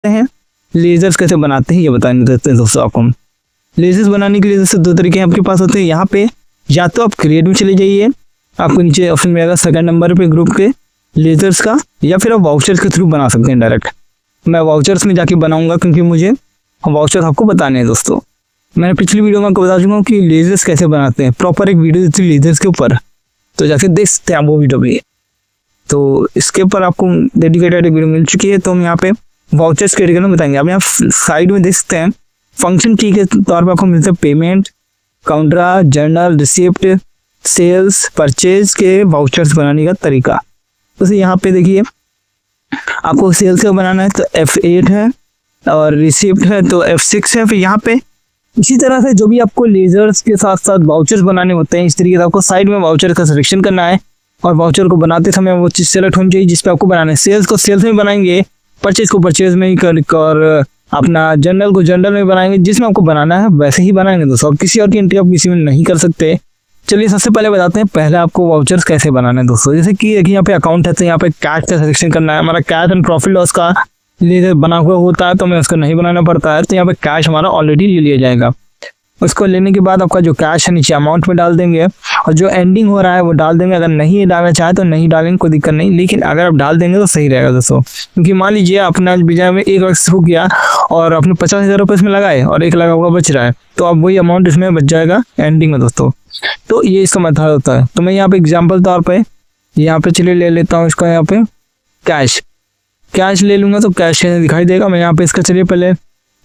हैं लेजर्स कैसे बनाते हैं ये बताने देते हैं दोस्तों आपको। लेजर्स बनाने के लिए जैसे दो तरीके आपके पास होते हैं। यहाँ पे या तो आप क्रिएट में चले जाइए, आपको नीचे ऑप्शन मिलेगा सेकंड नंबर पे ग्रुप के लेजर्स का, या फिर आप वाउचर्स के थ्रू बना सकते हैं डायरेक्ट। मैं वाउचर्स में जाके बनाऊंगा क्योंकि मुझे वाउचर्स आपको बताने हैं दोस्तों। मैंने पिछली वीडियो में आपको बता चुका हूँ कि लेजर्स कैसे बनाते हैं, प्रॉपर एक वीडियो थी लेजर्स के ऊपर, तो जाके देख सकते हैं वो वीडियो भी। तो इसके ऊपर आपको डेडिकेटेड वीडियो मिल चुकी है। तो हम यहाँ पे वाउचर्स के रिगार्डिंग बताएंगे। आप यहाँ साइड में देख सकते हैं फंक्शन की के तौर पर आपको मिलते हैं payment, counter, journal, receipt, sales, purchase के वाउचर्स बनाने का तरीका। तो यहाँ पे देखिए आपको सेल्स का बनाना है तो F8 है, और रिसिप्ट है तो F6 है। फिर यहाँ पे इसी तरह से जो भी आपको लेजर्स के साथ साथ वाउचर्स बनाने होते हैं, इस तरीके से आपको साइड में वाउचर का सिलेक्शन करना है, और वाउचर को बनाते समय वो चीज़ सेलेक्ट होनी चाहिए जिस पे आपको बनाना है। सेल्स को सेल्स में बनाएंगे, परचेज को परचेज में ही और अपना जर्नल को जर्नल में बनाएंगे, जिसमें आपको बनाना है वैसे ही बनाएंगे दोस्तों। किसी और की एंट्री आप किसी में नहीं कर सकते। चलिए सबसे पहले बताते हैं पहले आपको वाउचर्स कैसे बनाना है दोस्तों। जैसे कि देखिए यहाँ पे अकाउंट है तो यहाँ पे कैश का सिलेक्शन करना है। हमारा कैश एंड प्रॉफिट लॉस का लेजर बना हुआ होता है तो हमें उसको नहीं बनाना पड़ता है, तो यहाँ पे कैश हमारा ऑलरेडी ले लिया जाएगा। उसको लेने के बाद आपका जो कैश है नीचे अमाउंट में डाल देंगे, और जो एंडिंग हो रहा है वो डाल देंगे। अगर नहीं डालना चाहे तो नहीं डालेंगे, कोई दिक्कत नहीं, लेकिन अगर आप डाल देंगे तो सही रहेगा दोस्तों। क्योंकि मान लीजिए अपना बिजनेस में 1 लाख शुरू किया और आपने 50,000 रुपये इसमें लगाए और 1 लाख आपका बच रहा है, तो अब वही अमाउंट इसमें बच जाएगा एंडिंग में दोस्तों। तो ये इसका मतलब होता है। तो मैं यहाँ पे एग्जाम्पल तौर पर यहाँ पे चलिए ले लेता हूँ इसका, यहाँ पे कैश ले लूँगा तो कैश दिखाई देगा। मैं यहाँ पे इसका चलिए पहले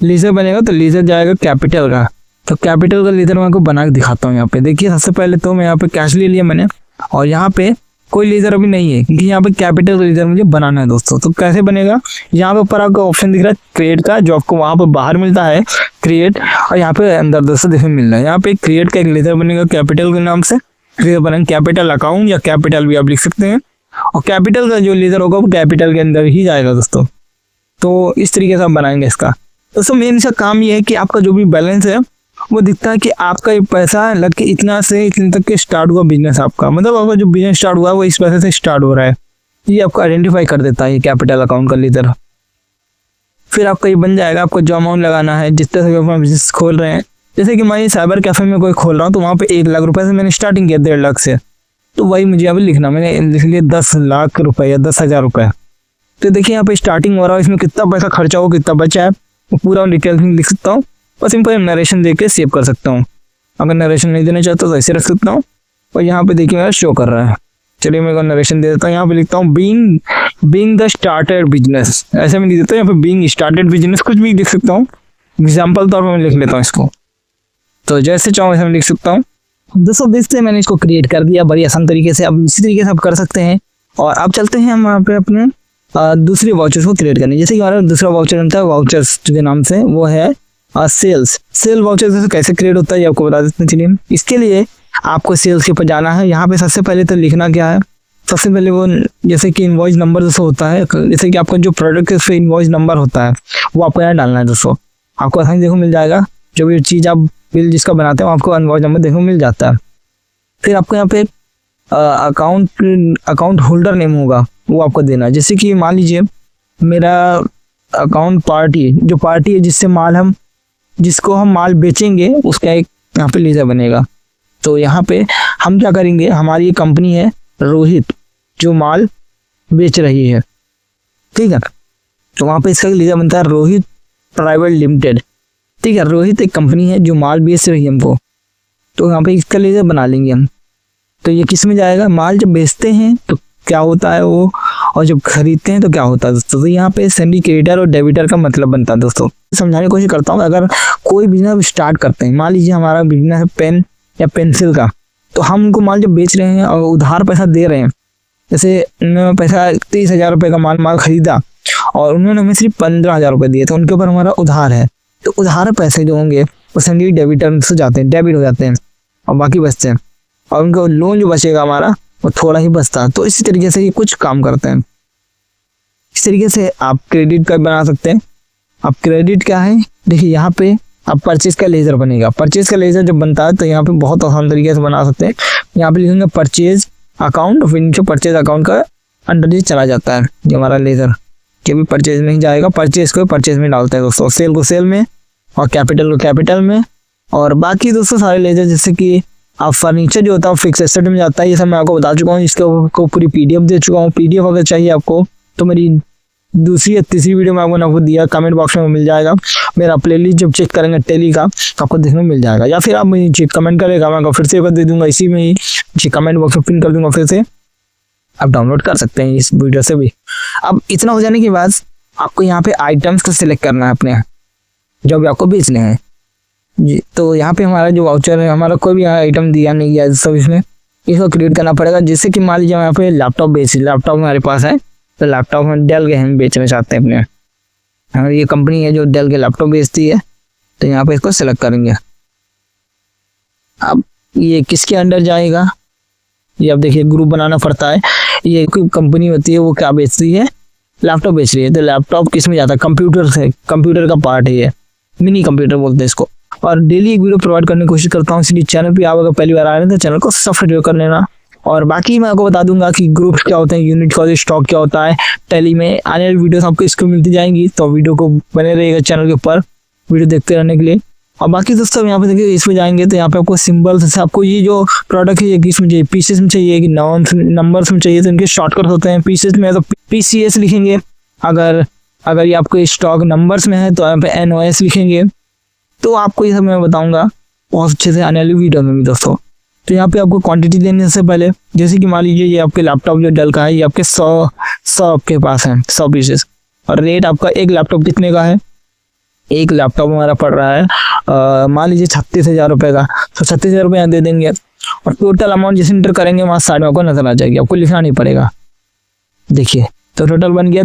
लीजर बनेगा तो लीजर जाएगा कैपिटल का, तो कैपिटल का लेजर मैं आपको बना के दिखाता हूँ। यहाँ पे देखिए सबसे पहले तो मैं यहाँ पे कैश ले लिया मैंने, और यहाँ पे कोई लेजर अभी नहीं है क्योंकि यहाँ पे कैपिटल का लेजर मुझे बनाना है दोस्तों। तो कैसे बनेगा, यहाँ पे ऊपर आपको ऑप्शन दिख रहा है क्रिएट का, जो आपको वहाँ पर बाहर मिलता है क्रिएट, और यहाँ पे अंदर दोस्तों देखने मिल रहा है। यहाँ पे क्रिएट का एक लेजर बनेगा कैपिटल के नाम से, क्रिएट बनेगा कैपिटल अकाउंट या कैपिटल भी आप लिख सकते हैं, और कैपिटल का जो लेजर होगा वो कैपिटल के अंदर ही जाएगा दोस्तों। तो इस तरीके से हम बनाएंगे इसका दोस्तों। मेन इसका काम ये है कि आपका जो भी बैलेंस है वो दिखता है कि आपका ये पैसा लग के इतना से इतने तक के स्टार्ट हुआ बिजनेस आपका, मतलब आपका जो बिजनेस स्टार्ट हुआ है वो इस पैसे से स्टार्ट हो रहा है। ये आपको आइडेंटिफाई कर देता है ये कैपिटल अकाउंट का लेजर। फिर आपका ये बन जाएगा, आपको जो अमाउंट लगाना है जिस तरह से अपना बिजनेस खोल रहे हैं। जैसे कि मैं साइबर कैफे में कोई खोल रहा हूँ तो वहाँ पे 1 लाख रुपए से मैंने स्टार्टिंग किया, 1.5 लाख से, तो वही मुझे यहाँ पे लिखना, मैंने लिख लिया 10 लाख रुपए या 10,000 रुपये। तो देखिए यहाँ पे स्टार्टिंग हो रहा है, इसमें कितना पैसा खर्चा हो, कितना बचा है, वो पूरा डिटेल्स में लिख सकता हूँ। बस सिंपल नरेशन दे के सेव कर सकता हूँ। अगर नरेशन नहीं देना चाहता तो ऐसे रख सकता हूँ, और यहाँ पे देखिए मेरा शो कर रहा है। चलिए मैं नरेशन दे देता हूँ। यहाँ पे लिखता हूँ बीइंग द स्टार्टेड बिजनेस, ऐसे में लिख देता हूँ। यहाँ पे बीइंग स्टार्टेड बिजनेस कुछ भी लिख सकता हूँ, एग्जाम्पल तौर पर मैं लिख लेता हूँ इसको। तो जैसे चाहूँ वैसे मैं लिख सकता हूँ दोस्तों। देखते हैं मैंने इसको क्रिएट कर दिया बड़ी आसान तरीके से। अब इसी तरीके से आप कर सकते हैं। और अब चलते हैं हम वहाँ पे अपने दूसरे वाउचर्स को क्रिएट करने। जैसे कि हमारा दूसरा वाउचर बनता है वाउचर्स के नाम से, वो है सेल वाउचर कैसे क्रिएट होता है ये आपको बता देते हैं। चलिए इसके लिए आपको सेल्स के ऊपर जाना है। यहाँ पे सबसे पहले तो लिखना क्या है, सबसे पहले वो जैसे कि इनवॉइस नंबर जैसे होता है, जैसे कि आपका जो प्रोडक्ट है उसमें इनवॉइस नंबर होता है वो आपको यहाँ डालना है दोस्तों। आपको आसानी देखो मिल जाएगा, जो भी चीज़ आप बिल जिसका बनाते हो आपको इनवॉइस नंबर देखो मिल जाता है। फिर आपको यहाँ पे अकाउंट होल्डर नेम होगा वो आपको देना है। जैसे कि मान लीजिए मेरा अकाउंट पार्टी है, जो पार्टी है जिसको हम माल बेचेंगे उसका एक यहाँ पे लेजर बनेगा। तो यहाँ पे हम क्या करेंगे, हमारी ये कंपनी है रोहित जो माल बेच रही है, ठीक है, तो वहाँ पे इसका लेजर बनता है रोहित प्राइवेट लिमिटेड, ठीक है। रोहित एक कंपनी है जो माल बेच रही है हमको, तो यहाँ पे इसका लेजर बना लेंगे हम। तो ये किस में जाएगा, माल जब बेचते हैं तो क्या होता है वो, और जब खरीदते हैं तो क्या होता है दोस्तों। तो यहाँ पे सिंडिकेटर और डेबिटर का मतलब बनता है दोस्तों। समझाने की कोशिश करता हूँ। अगर कोई बिजनेस स्टार्ट करते हैं, मान लीजिए हमारा बिजनेस है पेन या पेंसिल का, तो हम उनको माल जब बेच रहे हैं और उधार पैसा दे रहे हैं, जैसे पैसा 30,000 रुपये का माल खरीदा और उन्होंने हमें सिर्फ 15,000 रुपये दिए, तो उनके ऊपर हमारा उधार है। तो उधार पैसे जो होंगे वो सिंडिकेट डेबिटर से जाते हैं, डेबिट हो जाते हैं, और बाकी बचते हैं, और उनका लोन जो बचेगा हमारा वो थोड़ा ही बचता है। तो इसी तरीके से ये कुछ काम करते हैं। इस तरीके से आप क्रेडिट कार्ड बना सकते हैं। अब क्रेडिट क्या है, देखिए यहाँ पे अब परचेज का लेजर बनेगा। परचेज का लेजर जब बनता है तो यहाँ पे बहुत आसान तरीके से बना सकते हैं। यहाँ पे लिखेंगे परचेज अकाउंट, फिर नीचे परचेज अकाउंट का अंडर चला जाता है जो हमारा लेजर। कि अभी परचेज में ही जाएगा, परचेज को परचेज में डालता है दोस्तों, सेल को सेल में और कैपिटल को कैपिटल में। और बाकी दोस्तों सारे लेजर जैसे कि आप फर्नीचर जो होता है फिक्स एसेट में जाता है, ये सब मैं आपको बता चुका हूँ, इसको पूरी पीडीएफ दे चुका हूँ। पीडीएफ अगर चाहिए आपको तो मेरी दूसरी या तीसरी वीडियो में आपको दिया, कमेंट बॉक्स में मिल जाएगा। मेरा प्लेलिस्ट जब चेक करेंगे टेली का तो आपको देखने को मिल जाएगा, या फिर आप मुझे कमेंट करेगा, मैं आपको फिर से दे दूंगा इसी में ही, कमेंट बॉक्स में पिन कर दूंगा, फिर से आप डाउनलोड कर सकते हैं इस वीडियो से भी। अब इतना हो जाने के बाद आपको यहाँ पे आइटम्स को सिलेक्ट करना है अपने जो भी आपको बेचने हैं जी। तो यहाँ पे हमारा जो वाउचर है, हमारा कोई भी आइटम दिया नहीं गया सब, इसमें इसको क्रिएट करना पड़ेगा। जैसे कि मान लीजिए यहाँ पे लैपटॉप लैपटॉप हमारे पास है, तो लैपटॉप हम डेल के हम बेचना चाहते हैं अपने, हमारी ये कंपनी है जो डेल के लैपटॉप बेचती है, तो यहाँ पे इसको सिलेक्ट करेंगे। अब ये किसके अंडर जाएगा, ये अब देखिए ग्रुप बनाना पड़ता है। ये कोई कंपनी होती है वो क्या बेचती है, लैपटॉप बेच रही है, तो लैपटॉप किस में जाता है, कंप्यूटर से, कंप्यूटर का पार्ट है ये, मिनी कंप्यूटर बोलते हैं इसको। और डेली एक वीडियो प्रोवाइड करने की कोशिश करता हूँ, इसलिए चैनल पे आप अगर पहली बार आ रहे हैं तो चैनल को सब्सक्राइब कर लेना। और बाकी मैं आपको बता दूंगा कि ग्रुप क्या होते हैं, यूनिट का स्टॉक क्या होता है, टेली में आने वाली वीडियोस आपको इसको मिलती जाएंगी, तो वीडियो को बने रहिएगा चैनल के ऊपर वीडियो देखते रहने के लिए। और बाकी दोस्तों यहाँ पे देखिए इसमें जाएंगे तो यहाँ पे आपको सिंबल्स से, आपको ये जो प्रोडक्ट है ये किस में चाहिए, पीसेस में चाहिए कि नंबर्स में चाहिए, तो इनके शॉर्टकट होते हैं। पीसेस में तो PCS लिखेंगे, अगर ये आपको स्टॉक नंबर्स में है तो यहाँ पे NOS लिखेंगे। तो आपको ये सब मैं बताऊंगा बहुत अच्छे से आने वाली वीडियो में भी दोस्तों। तो यहाँ पे आपको क्वांटिटी देने से पहले, जैसे कि मान लीजिए ये आपके लैपटॉप जो डेल का है, ये आपके 100 आपके पास है 100 पीसेस, और रेट आपका एक लैपटॉप कितने का है, एक लैपटॉप हमारा पड़ रहा है मान लीजिए 36,000 रुपये का, तो 36,000 रुपये यहाँ दे देंगे। और टोटल अमाउंट जैसे इंटर करेंगे वहाँ साइड में आपको नजर आ जाएगी, आपको लिखना नहीं पड़ेगा। देखिए तो टोटल बन गया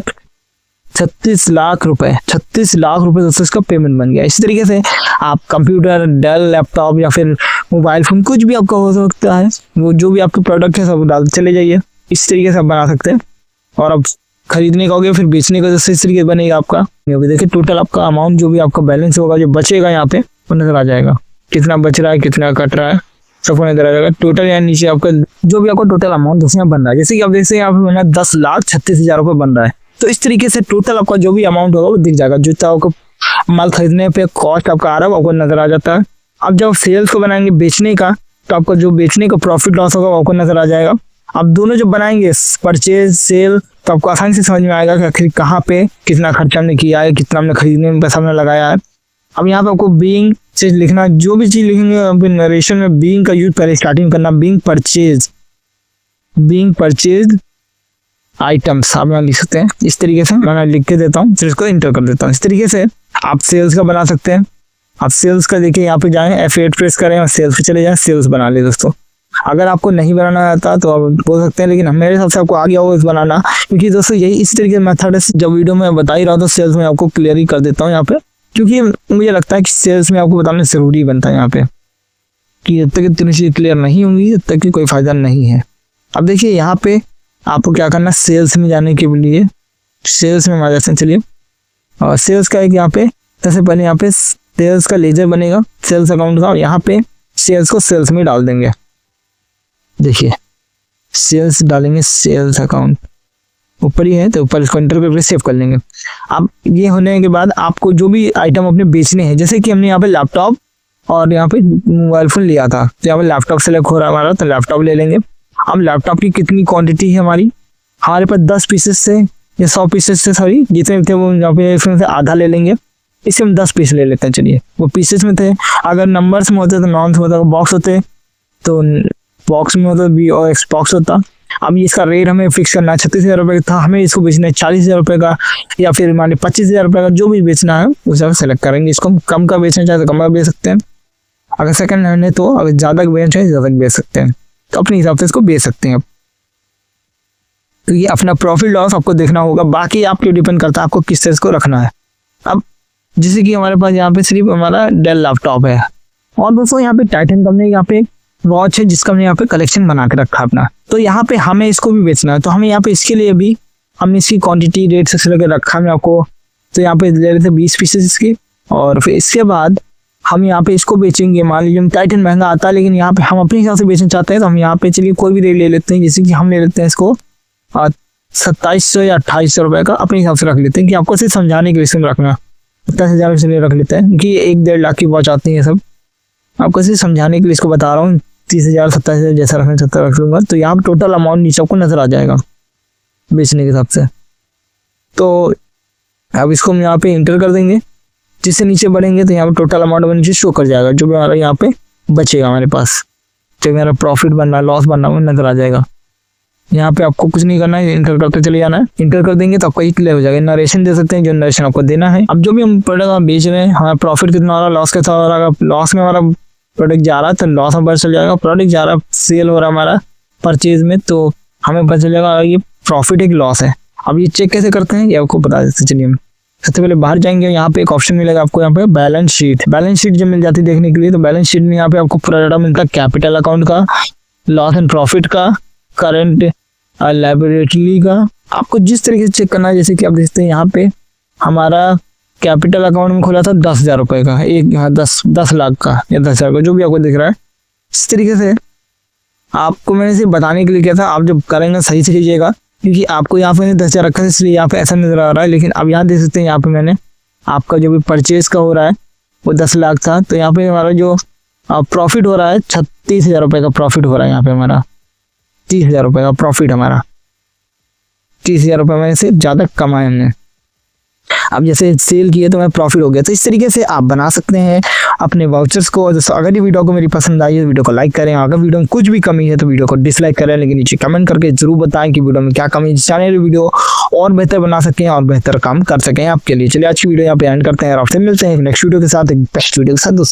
36 लाख रुपए, 36 लाख रुपए दोस्तों इसका पेमेंट बन गया। इसी तरीके से आप कंप्यूटर, डेल लैपटॉप या फिर मोबाइल फोन कुछ भी आपका हो सकता है, वो जो भी आपके प्रोडक्ट है सब डाल चले जाइए, इस तरीके से आप बना सकते हैं। और अब खरीदने का हो गया, फिर बेचने का दोस्तों इस तरीके बनेगा आपका। अभी देखिए टोटल आपका अमाउंट जो भी आपका बैलेंस होगा, जो बचेगा यहाँ पे वो नजर आ जाएगा, कितना बच रहा है, कितना कट रहा है, सबको नजर आ जाएगा। टोटल यहाँ नीचे आपका जो भी आपको टोटल अमाउंट उसमें बन रहा है, जैसे कि आप देखते हैं यहाँ पे बना 10,36,000 रुपये बन रहा है। तो इस तरीके से टोटल आपका जो भी अमाउंट होगा वो दिख जाएगा, जो आपको माल खरीदने पे कॉस्ट आपका आ रहा है आपको नजर आ जाता है। अब जब सेल्स को बनाएंगे बेचने का, तो आपको जो बेचने का प्रॉफिट लॉस होगा वो आपको नजर आ जाएगा। अब दोनों जब बनाएंगे परचेज सेल, तो आपको आसानी से समझ में आएगा कि आखिर कहाँ पे कितना खर्चा हमने किया है, कितना हमने खरीदने में पैसा हमने लगाया है। अब यहाँ पे आपको बीइंग चीज लिखना, जो भी चीज लिखेंगे नरेशन में बीइंग का यूज पहले स्टार्टिंग करना, बीइंग परचेज आइटम्स आप यहाँ लिख सकते हैं। इस तरीके से मैं लिख के देता हूँ, फिर इसको इंटर कर देता हूँ। इस तरीके से आप सेल्स का बना सकते हैं। आप सेल्स का देखिए यहाँ पे जाएं, F8 प्रेस करें और सेल्स पे चले जाएं, सेल्स बना ले दोस्तों। अगर आपको नहीं बनाना आता तो आप बोल सकते हैं, लेकिन मेरे हिसाब से आपको आ गया होगा इस बनाना, क्योंकि दोस्तों यही इस तरीके मेथड है। जब वीडियो में बता ही रहा हूँ तो सेल्स में आपको क्लियर ही कर देता हूँ यहाँ पे, क्योंकि मुझे लगता है कि सेल्स में आपको बताना जरूरी बनता है यहाँ पे, कि जब तक इतनी चीज़ क्लियर नहीं होंगी तब तक कोई फायदा नहीं है। अब देखिए यहाँ पे आपको क्या करना है, सेल्स में जाने के लिए सेल्स में आ जाते हैं। चलिए और सेल्स का एक यहाँ पे सबसे पहले यहाँ पे सेल्स का लेजर बनेगा सेल्स अकाउंट का, और यहाँ पे सेल्स को सेल्स में डाल देंगे। देखिए सेल्स डालेंगे, सेल्स अकाउंट ऊपर ही है तो ऊपर इसको एंटर करके सेव कर लेंगे। अब ये होने के बाद आपको जो भी आइटम अपने बेचने हैं, जैसे कि हमने यहाँ पे लैपटॉप और यहाँ पे मोबाइल फोन लिया था, तो यहाँ पे लैपटॉप सेलेक्ट हो रहा है हमारा, तो लैपटॉप ले लेंगे। अब लैपटॉप की कितनी क्वांटिटी है हमारे पास 10 पीसेस से या 100 पीसेस से, सॉरी जितने थे वो यहाँ पे इसमें से आधा ले लेंगे। इससे हम 10 पीस ले लेते हैं। चलिए वो पीसेस में थे, अगर नंबर्स में होते तो नॉन में होता, बॉक्स होते तो बॉक्स में होता, बी और एक्स बॉक्स होता। अब इसका रेट हमें फिक्स करना है 36,000 रुपये था, हमें इसको बेचना है 40,000 रुपये का, या फिर मान ली 25,000 रुपये का, जो भी बेचना है उसे सेलेक्ट करेंगे। इसको कम का बेचना चाहे तो कम का बेच सकते हैं, अगर सेकंड हैंड है तो अगर ज़्यादा बेचना चाहे ज़्यादा बेच सकते हैं, तो अपने हिसाब से इसको बेच सकते हैं आप। तो ये अपना प्रॉफिट लॉस आपको देखना होगा, बाकी आपके डिपेंड करता है आपको किस तरह को रखना है। अब जैसे कि हमारे पास यहाँ पे सिर्फ हमारा डेल लैपटॉप है, और दोस्तों यहाँ पे टाइटन कंपनी यहाँ पे वॉच है जिसका हमने यहाँ पे कलेक्शन बना के रखा अपना, तो यहाँ पे हमें इसको भी बेचना है। तो हमें यहाँ पे इसके लिए भी हमने इसकी क्वांटिटी रेट से लेकर रखा है आपको, तो यहाँ पे ले रहे थे 20 पीसेस इसकी, और फिर इसके बाद हम यहाँ पे इसको बेचेंगे। मान लीजिए टाइटन महंगा आता है, लेकिन यहाँ पे हम अपने हिसाब से बेचना चाहते हैं, तो हम यहाँ पे चलिए कोई भी रेट ले लेते हैं। जैसे कि हम ले लेते हैं इसको 2700 या 2800 रुपये का अपने हिसाब से रख लेते हैं कि आपको सिर्फ समझाने के लिए इसमें रखना। 10,000 इसलिए रख लेते हैं कि 1-1.5 लाख की वॉच आती है सब, आपको सिर्फ समझाने के लिए इसको बता रहा हूँ। 30,000 27,000 जैसा रखना चाहता रख लूँगा। तो यहाँ टोटल अमाउंट नीचे आपको नजर आ जाएगा बेचने के हिसाब से। तो अब इसको हम यहाँ पे इंटर कर देंगे, जिससे नीचे बढ़ेंगे तो यहाँ पे टोटल अमाउंट में नीचे शो कर जाएगा, जो भी हमारा यहाँ पे बचेगा हमारे पास, जो मेरा प्रॉफिट बन रहा है लॉस बन रहा है वो नजर आ जाएगा। यहाँ पे आपको कुछ नहीं करना है, इंटर करते चले जाना है। इंटर कर देंगे तो आपको ये क्लियर हो जाएगा। नरेशन दे सकते हैं, जो नरेशन आपको देना है। अब जो भी हम प्रोडक्ट हम बेच रहे हैं, हमारा प्रॉफिट कितना हो रहा है, लॉस कितना हो रहा है। लॉस में हमारा प्रोडक्ट जा रहा है तो लॉस में पता चल जाएगा। प्रोडक्ट जा रहा है, सेल हो रहा है हमारा परचेज में, तो हमें पता चल जाएगा ये प्रॉफिट एक लॉस है। अब ये चेक कैसे करते हैं ये आपको बता देते। चलिए हम सबसे पहले बाहर जाएंगे, यहाँ पे एक ऑप्शन मिलेगा आपको, यहाँ पे बैलेंस शीट। बैलेंस शीट जब मिल जाती है देखने के लिए, तो बैलेंस शीट में यहाँ पे आपको पूरा डाटा मिलता है कैपिटल अकाउंट का, लॉस एंड प्रॉफिट का, करंट लायबिलिटी का। आपको जिस तरीके से चेक करना है, जैसे कि आप देखते हैं यहाँ पे हमारा कैपिटल अकाउंट में खोला था 10,000 रुपये का, एक 10 लाख का या 10,000 का, जो भी आपको दिख रहा है। इस तरीके से आपको मैंने सिर्फ बताने के लिए किया था, आप जब करेंगे सही से लीजिएगा, क्योंकि आपको यहाँ पे 10,000 रखा है इसलिए यहाँ पे ऐसा नजर आ रहा है। लेकिन अब यहाँ देख सकते हैं, यहाँ पे मैंने आपका जो भी परचेज का हो रहा है वो 10 लाख था, तो यहाँ पे हमारा जो प्रॉफिट हो रहा है 36,000 रुपये का प्रॉफिट हो रहा है। यहाँ पे हमारा 30,000 रुपये का प्रॉफिट, हमारा 30,000 रुपये में से ज़्यादा कमाए हमने। अब जैसे सेल किए तो मैं प्रॉफिट हो गया। तो इस तरीके से आप बना सकते हैं अपने वाउचर्स को। दोस्तों अगर ये वीडियो को मेरी पसंद आई है तो वीडियो को लाइक करें, अगर वीडियो में कुछ भी कमी है तो वीडियो को डिसलाइक करें, लेकिन नीचे कमेंट करके जरूर बताएं कि वीडियो में क्या कमी है, जिससे चैनल वीडियो और बेहतर बना सकें और बेहतर काम कर सकें आपके लिए। चलिए आज की वीडियो यहाँ पे एंड करते हैं और आपसे मिलते हैं नेक्स्ट वीडियो के साथ, एक बेस्ट वीडियो के साथ दोस्तों।